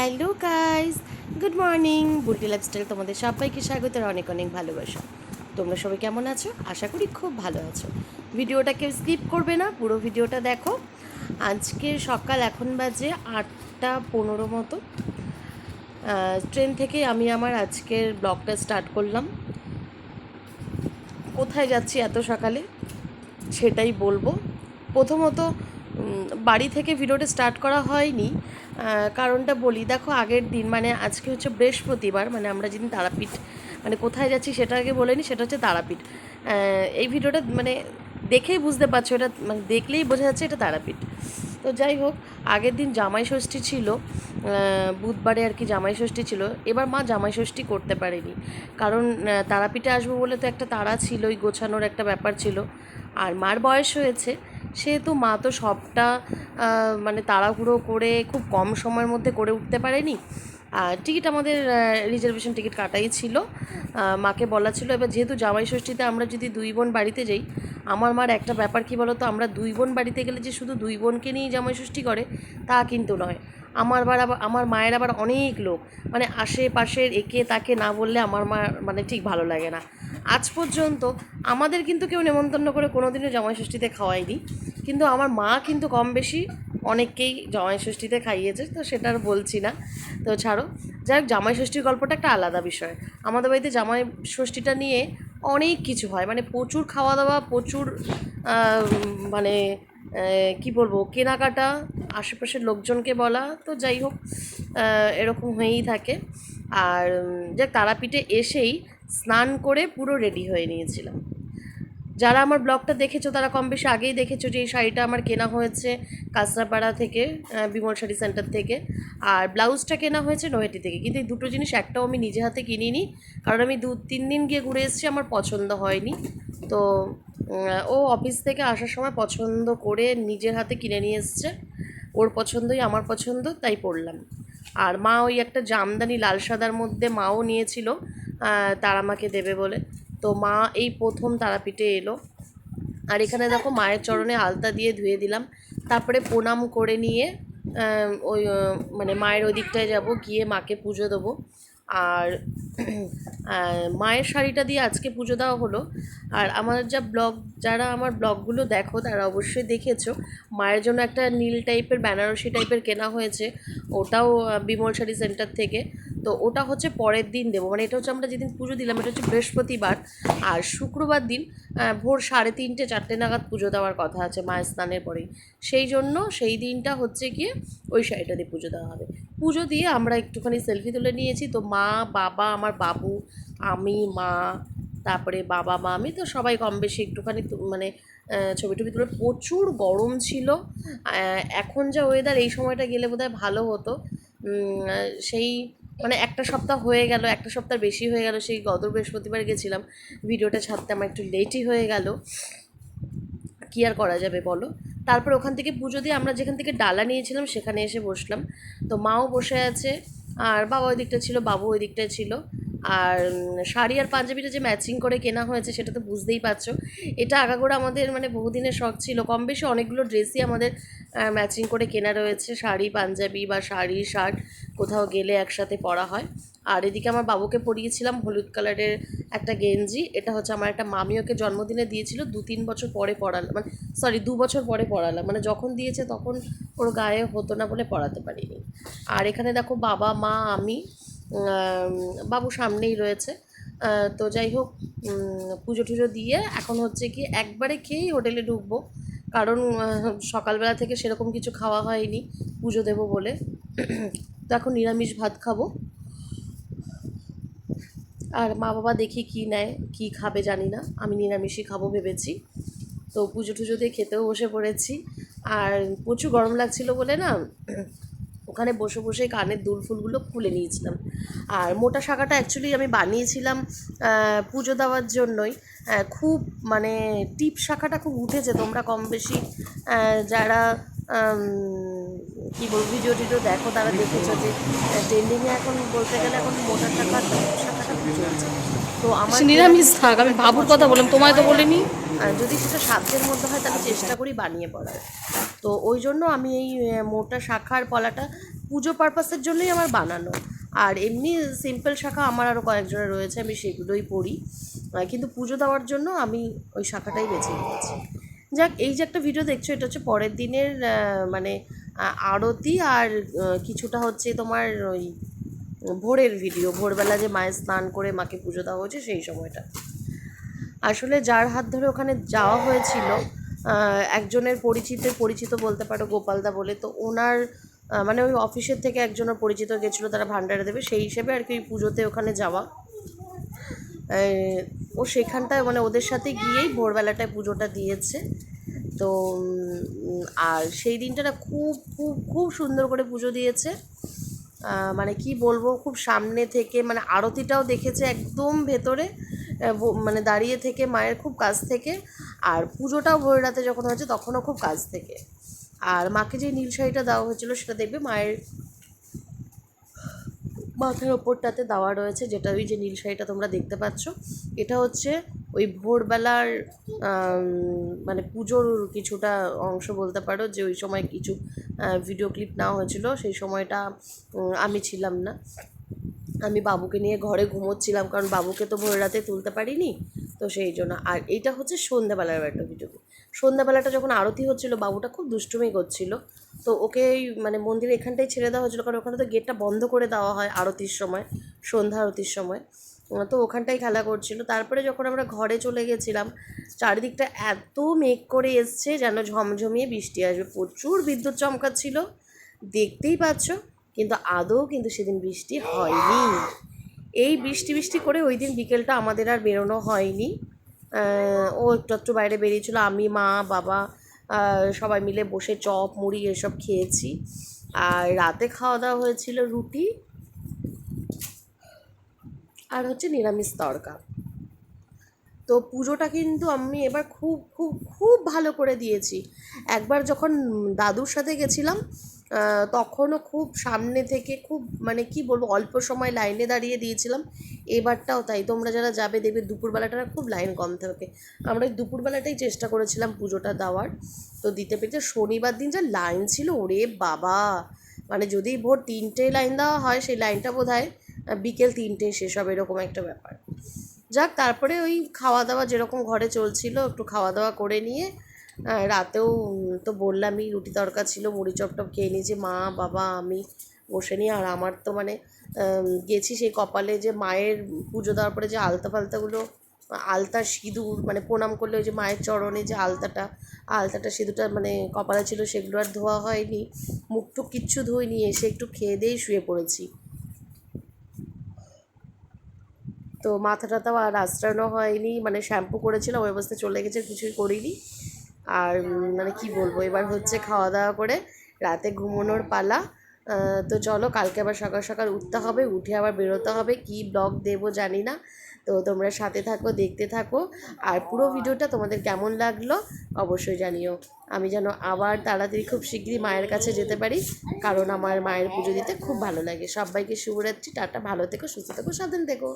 Hello guys, good morning. Bulti lifestyle তোমাদের সবাইকে স্বাগত আর অনেক অনেক ভালোবাসা। তোমরা সবাই কেমন আছো? আশা করি খুব ভালো আছো। ভিডিওটাকে স্কিপ করবে না, পুরো ভিডিওটা দেখো। আজকে সকাল এখন বাজে 8:15 মতো। ট্রেন থেকে আমি আমার আজকের ব্লগটা স্টার্ট করলাম। কোথায় যাচ্ছি এত সকালে সেটাই বলবো। প্রথমত বাড়ি থেকে ভিডিওটা স্টার্ট করা হয়নি, কারণটা বলি। দেখো, আগের দিন মানে আজকে হচ্ছে বৃহস্পতিবার, মানে আমরা যেদিন তারাপীঠ, মানে কোথায় যাচ্ছি সেটা আগে বলে নিই, সেটা হচ্ছে তারাপীঠ। এই ভিডিওটা মানে দেখেই বুঝতে পারছো, এটা মানে দেখলেই বোঝা যাচ্ছে এটা তারাপীঠ। তো যাই হোক, আগের দিন জামাই ষষ্ঠী ছিল, বুধবারে আর কি জামাই ষষ্ঠী ছিল। এবার মা জামাই ষষ্ঠী করতে পারেনি, কারণ তারাপীঠে আসবো বলে তো একটা তাড়া ছিল, ওই গোছানোর একটা ব্যাপার ছিল। আর মার বয়স হয়েছে, সেহেতু মা তো সবটা মানে তাড়াহুড়ো করে খুব কম সময়ের মধ্যে করে উঠতে পারেনি। আর টিকিট আমাদের রিজার্ভেশন টিকিট কাটাই ছিল। মাকে বলা ছিল, এবার যেহেতু জামাই ষষ্ঠীতে আমরা যদি দুই বোন বাড়িতে যাই, আমার মার একটা ব্যাপার কী বলো তো, আমরা দুই বোন বাড়িতে গেলে যে শুধু দুই বোনকে নিয়েই জামাই ষষ্ঠী করে তা কিন্তু নয়। আমার মায়ের আবার অনেক লোক, মানে আশেপাশের একে তাকে না বললে আমার মা মানে ঠিক ভালো লাগে না। আজ পর্যন্ত আমাদের কিন্তু কেউ নেমন্তন্ন করে কোনোদিনও জামাই ষষ্ঠীতে খাওয়ায়নি, কিন্তু আমার মা কিন্তু কম বেশি অনেককেই জামাই ষষ্ঠীতে খাইয়েছে, তো সেটা আর বলছি না। তো ছাড়ো, যাই হোক, জামাই ষষ্ঠীর গল্পটা একটা আলাদা বিষয়। আমাদের বাড়িতে জামাই ষষ্ঠীটা নিয়ে অনেক কিছু হয়, মানে প্রচুর খাওয়া দাওয়া, প্রচুর মানে কি বলবো, কেনাকাটা, আশেপাশের লোকজনকে বলা। তো যাই হোক, এরকম হয়েই থাকে। আর যাক, তারাপীঠে এসেই স্নান করে পুরো রেডি হয়ে নিয়েছিলাম। যারা আমার ব্লগটা দেখেছো তারা কম বেশি আগেই দেখেছো যে এই শাড়িটা আমার কেনা হয়েছে কাঁচরাপাড়া থেকে, বিমল শাড়ি সেন্টার থেকে। আর ব্লাউজটা কেনা হয়েছে নৈহাটি থেকে। কিন্তু এই দুটো জিনিস একটাও আমি নিজে হাতে কিনিনি, কারণ আমি 2-3 দিন গিয়ে ঘুরে এসেছি, আমার পছন্দ হয়নি। তো ও অফিস থেকে আসার সময় পছন্দ করে নিজের হাতে কিনে নিয়ে এসছে। ওর পছন্দই আমার পছন্দ, তাই পরলাম। আর মা ওই একটা জামদানি লাল সাদার মধ্যে মাও নিয়েছিল, তারা মাকে দেবে বলে। তো মা এই প্রথম তারাপীঠে এলো। আর এখানে দেখো, মায়ের চরণে আলতা দিয়ে ধুয়ে দিলাম, তারপরে প্রণাম করে নিয়ে ওই মানে মায়ের ওই দিকটায় যাবো, গিয়ে মাকে পুজো দেবো। আর মায়ের শাড়িটা দিয়ে আজকে পুজো দেওয়া হলো। আর আমার যারা আমার ব্লগগুলো দেখো তারা অবশ্যই দেখেছো, মায়ের জন্য একটা নীল টাইপের বেনারসি টাইপের কেনা হয়েছে, ওটাও বিমল শাড়ি সেন্টার থেকে। তো ওটা হচ্ছে পরের দিন দেবো, মানে এটা হচ্ছে আমরা যেদিন পুজো দিলাম এটা হচ্ছে বৃহস্পতিবার, আর শুক্রবার দিন ভোর 3:30-4টে নাগাদ পুজো দেওয়ার কথা আছে মায়ের স্নানের পরেই। সেই জন্য সেই দিনটা হচ্ছে গিয়ে ওই শাড়িটা দিয়ে পুজো দেওয়া হবে। পুজো দিয়ে আমরা একটুখানি সেলফি তুলে নিয়েছি। তো মা, বাবা, আমার বাবু, আমি, মা, তারপরে বাবা, মা, আমি তো সবাই কম বেশি একটুখানি মানে ছবি টবি তুলে। প্রচুর গরম ছিল। এখন যা ওয়েদার, এই সময়টা গেলে বোধহয় ভালো হতো। সেই মানে একটা সপ্তাহ হয়ে গেল, একটা সপ্তাহ বেশি হয়ে গেল, সেই গত বৃহস্পতিবার গেছিলাম। ভিডিওটা ছাড়তে আমার একটু লেটই হয়ে গেল, কী আর করা যাবে বলো। তারপর ওখান থেকে পুজো দিয়ে আমরা যেখান থেকে ডালা নিয়েছিলাম সেখানে এসে বসলাম। তো মাও বসে আছে, আর বাবা ওই দিকটা ছিল, বাবু ওই দিকটায় ছিল। আর শাড়ি আর পাঞ্জাবিটা যে ম্যাচিং করে কেনা হয়েছে সেটা তো বুঝতেই পারছো। এটা আগাগোড়া আমাদের মানে বহুদিনের শখ ছিল, কম বেশি অনেকগুলো ড্রেসই আমাদের ম্যাচিং করে কেনা রয়েছে, শাড়ি পাঞ্জাবি বা শাড়ি শার্ট কোথাও গেলে একসাথে পরা হয়। আর এদিকে আমার বাবুকে পরিয়েছিলাম হলুদ কালারের একটা গেঞ্জি। এটা হচ্ছে আমার একটা মামি ওকে জন্মদিনে দিয়েছিল, 2-3 বছর পরে পরালাম, মানে 2 বছর পরে পরালাম, মানে যখন দিয়েছে তখন ওর গায়ে হতো না বলে পরাতে পারিনি। আর এখানে দেখো, বাবা, মা, আমি, বাবু সামনেই রয়েছে। তো যাই হোক, পুজো টুজো দিয়ে এখন হচ্ছে কি একবারে খেয়েই হোটেলে ঢুকবো, কারণ সকালবেলা থেকে সেরকম কিছু খাওয়া হয়নি পুজো দেবো বলে। তো এখন নিরামিষ ভাত খাবো। আর মা বাবা দেখি কী নেয়, কী খাবে জানি না, আমি নিরামিষই খাবো ভেবেছি। তো পুজো টুজো দিয়ে খেতেও বসে পড়েছি। আর প্রচুর গরম লাগছিল বলে না, ওখানে বসে বসে কানের দুল ফুলগুলো খুলে নিয়েছিলাম। আর মোটা শাঁখাটা অ্যাকচুয়ালি আমি বানিয়েছিলাম পুজো দেওয়ার জন্যই। খুব মানে টিপ শাঁখাটা খুব উঠেছে, তোমরা কম বেশি যারা কী বলবো ভিডিও টিডিও দেখো তারা দেখেছো যে ট্রেন্ডিংয়ে এখন বলতে গেলে এখন মোটা শাঁখাটা খুব চলছে। তো আমার নিরামিষ থাক, আমি বাবুর কথা বললাম, তোমায় তো বলিনি। যদি সেটা সাধ্যের মধ্যে হয় তাহলে চেষ্টা করি বানিয়ে পড়ার। তো ওই জন্য আমি এই মোটা শাখার পলাটা পুজো পারপাসের জন্যই আমার বানানো। আর এমনি সিম্পল শাখা আমার আরও কয়েকজনের রয়েছে, আমি সেগুলোই পরি, কিন্তু পুজো দেওয়ার জন্য আমি ওই শাখাটাই বেছে নিয়েছি। যাক, এই যে একটা ভিডিও দেখছো, এটা হচ্ছে পরের দিনের মানে আরতি, আর কিছুটা হচ্ছে তোমার ওই ভোরের ভিডিও, ভোরবেলা যে মায়ের স্নান করে মাকে পুজো দেওয়া হয়েছে সেই সময়টা। আসলে যার হাত ধরে ওখানে যাওয়া হয়েছিল, একজনের পরিচিত বলতে পারো, গোপালদা বলে, তো ওনার মানে ওই অফিসের থেকে একজনের পরিচিত গেছিলো, তারা ভান্ডারে দেবে, সেই হিসেবে আর কি ওই পুজোতে ওখানে যাওয়া। ও সেখানটায় মানে ওদের সাথে গিয়েই ভোরবেলাটায় পুজোটা দিয়েছে। তো আর সেই দিনটা না খুব খুব খুব সুন্দর করে পুজো দিয়েছে। মানে কি বলবো, খুব সামনে থেকে, মানে আরতিটাও দেখেছে একদম ভেতরে, মানে দাঁড়িয়ে থেকে মায়ের খুব কাছ থেকে, আর পুজোটাও ভোর রাতে যখন হয়েছে তখনও খুব কাছ থেকে। আর মাকে যে নীল শাড়িটা দেওয়া হয়েছিল সেটা দেখবে মায়ের মাথার ওপরটাতে দেওয়া রয়েছে, যেটা ওই যে নীল শাড়িটা তোমরা দেখতে পাচ্ছ, এটা হচ্ছে ওই ভোরবেলার মানে পুজোর কিছুটা অংশ বলতে পারো, যে ওই সময় কিছু ভিডিও ক্লিপ নেওয়া হয়েছিল, সেই সময়টা আমি ছিলাম না, আমি বাবুকে নিয়ে ঘরে ঘুমোচ্ছিলাম, কারণ বাবুকে তো ভোর রাতে তুলতে পারিনি, তো সেই জন্য। আর এইটা হচ্ছে সন্ধ্যাবেলার একটা ভিডিও। সন্ধ্যাবেলাটা যখন আরতি হচ্ছিলো, বাবুটা খুব দুষ্টুমি করছিল, তো ওকে মানে মন্দিরে এখানটাই ছেড়ে দেওয়া হয়েছিলো, কারণ ওখানে তো গেটটা বন্ধ করে দেওয়া হয় আরতির সময়, সন্ধ্যা আরতির সময়, তো ওখানটাই খেলা করছিল। তারপরে যখন আমরা ঘরে চলে গেছিলাম, চারিদিকটা এত মেঘ করে এসছে যেন ঝমঝমিয়ে বৃষ্টি আসবে, প্রচুর বিদ্যুৎ চমকাচ্ছিল, দেখতেই পাচ্ছ, কিন্তু আদৌ কিন্তু সেদিন বৃষ্টি হয়নি। এই বৃষ্টি করে ওই দিন বিকেলটা আমাদের আর বেরোনো হয়নি। ও একটু বাইরে বেরিয়েছিল, আমি, মা, বাবা সবাই মিলে বসে চপ মুড়ি এসব খেয়েছি। আর রাতে খাওয়া দাওয়া হয়েছিল রুটি আর হচ্ছে নিরামিষ তড়কা। তো পুজোটা কিন্তু আমি এবার খুব খুব খুব ভালো করে দিয়েছি। একবার যখন দাদুর সাথে গেছিলাম, তখনও খুব সামনে থেকে, খুব মানে কি বলবো, অল্প সময় লাইনে দাঁড়িয়ে দিয়েছিলাম। এবারটাও তাই, তোমরা যারা যাবে দেখবে দুপুরবেলাটা খুব লাইন কম থাকে। আমরা দুপুরবেলাটাই চেষ্টা করেছিলাম পুজোটা দেওয়ার, তো দিতে পেরেছে। শনিবার দিন যা লাইন ছিল, ওরে বাবা, মানে যদি ভোর 3টে লাইন দেওয়া হয়, সেই লাইনটা বোধহয় বিকেল 3টে শেষ হবে, এরকম একটা ব্যাপার। যাক, তারপরে ওই খাওয়া দাওয়া যেরকম ঘরে চলছিল, একটু খাওয়া দাওয়া করে নিয়ে রাতেও তো বললামই, রুটি তড়কা ছিল, মুড়ি চপটপ খেয়ে নিয়েছি, মা, বাবা, আমি বসে নিয়ে। আর আমার তো মানে গেছি সেই কপালে যে মায়ের পুজো দেওয়ার পরে যে আলতা ফালতাগুলো, আলতা সিঁদুর, মানে প্রণাম করলে ওই যে মায়ের চরণে যে আলতাটা সিঁদুরটা মানে কপালে ছিল, সেগুলো আর ধোয়া হয়নি, মুখ টুক কিচ্ছু ধুইনি, এসে একটু খেয়ে দিয়েই শুয়ে পড়েছি। তো মাথা টাথাও আর আঁচড়ানো হয়নি, মানে শ্যাম্পু করেছিলাম, ওই অবস্থায় চলে গেছে, কিছুই করিনি। আর মানে কি বলবো, এবার হচ্ছে খাওয়া দাওয়া করে রাতে ঘুমানোর পালা। তো চলো, কালকে আবার সকাল সকাল উঠতে হবে, উঠে আবার বেরোতে হবে, কি ব্লগ দেবো জানি না। তো তোমরা সাথে থাকো, দেখতে থাকো, আর পুরো ভিডিওটা তোমাদের কেমন লাগলো অবশ্যই জানিও। আমি যেন আবার তাড়াতাড়ি খুব শিগগিরই মায়ের কাছে যেতে পারি, কারণ আমার মায়ের পুজো দিতে খুব ভালো লাগে। সবাইকে শুভরাত্রি, টাটা, ভালো থেকো, সুস্থ থেকো, সাবধান থেকো।